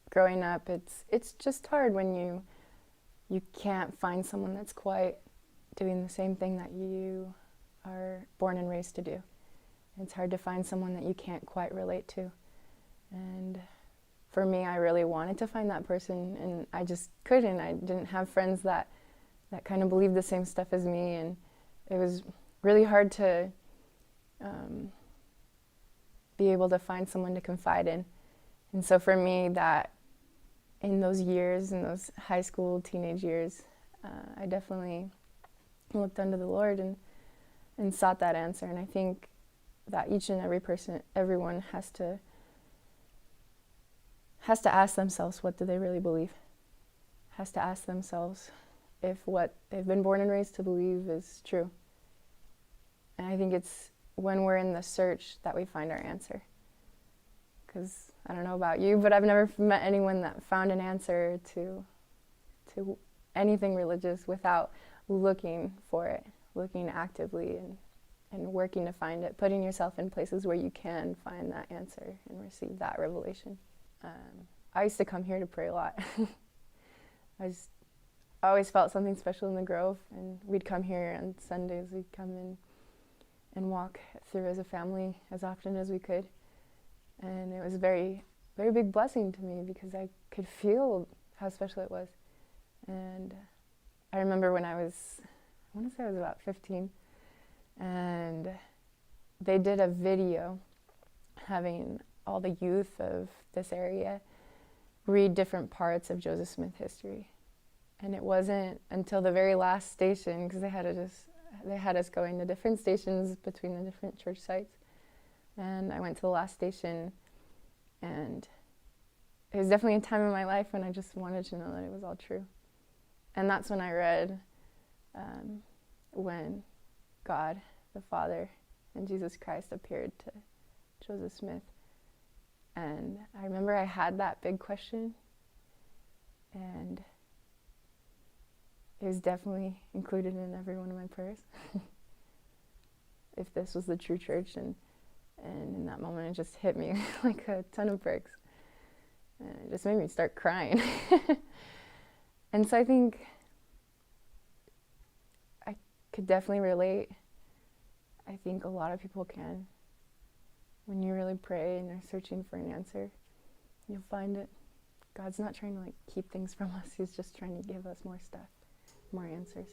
Growing up, it's just hard when you can't find someone that's quite doing the same thing that you are born and raised to do. It's hard to find someone that you can't quite relate to. And for me, I really wanted to find that person, and I just couldn't. I didn't have friends that kind of believed the same stuff as me, and it was really hard to be able to find someone to confide in. And so for me, that in those years, in those high school, teenage years, I definitely looked unto the Lord and sought that answer. And I think that each and everyone has to ask themselves, what do they really believe? Has to ask themselves if what they've been born and raised to believe is true. And I think it's when we're in the search that we find our answer. Because I don't know about you, but I've never met anyone that found an answer to anything religious without looking for it, looking actively and working to find it, putting yourself in places where you can find that answer and receive that revelation. I used to come here to pray a lot. I always felt something special in the Grove, and we'd come here on Sundays. We'd come in and walk through as a family as often as we could. And it was a very, very big blessing to me because I could feel how special it was. And I remember when I want to say I was about 15, and they did a video having all the youth of this area read different parts of Joseph Smith history. And it wasn't until the very last station, because they had us going to different stations between the different church sites. And I went to the last station, and it was definitely a time in my life when I just wanted to know that it was all true. And that's when I read when God, the Father, and Jesus Christ appeared to Joseph Smith. And I remember I had that big question, and it was definitely included in every one of my prayers. If this was the true church, and in that moment it just hit me like a ton of bricks. And it just made me start crying. And so I think I could definitely relate. I think a lot of people can. When you really pray and are searching for an answer, you'll find it. God's not trying to keep things from us. He's just trying to give us more stuff, more answers.